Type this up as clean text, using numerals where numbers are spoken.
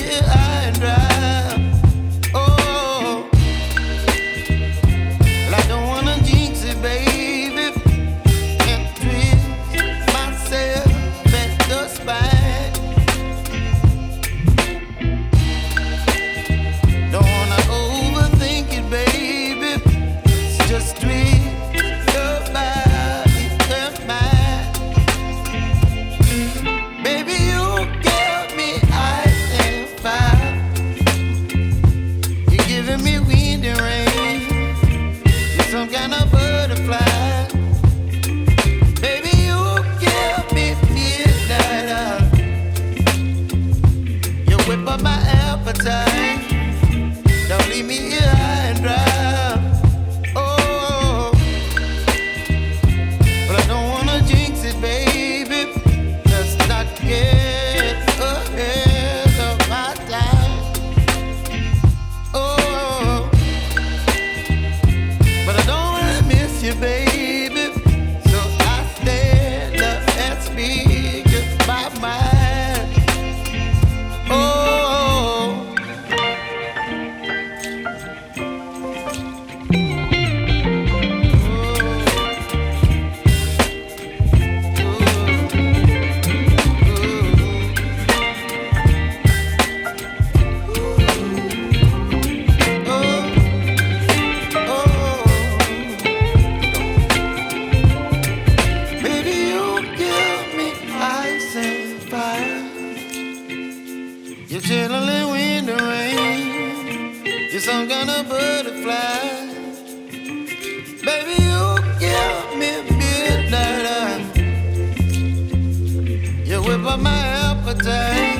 here high and dry. Oh, well, I don't wanna jinx it, baby, and twist myself at the spine. Don't wanna overthink it, baby. It's just twist your body and mine. Baby, you give me ice and fire. You're giving me wind and rain. You're some kind of butterfly. Baby, you give me midnight. You whip up my appetite. Don't leave me here high and dry. Oh, but I don't wanna jinx it, baby. Let's not get ahead of my time. Oh, but I don't wanna miss you, baby. So I stand up and speak just my mind. Oh. Baby, you give me ice and fire. You're chilling wind and rain. You're some kind of butterfly. Baby, you give me midnight. You whip up my appetite.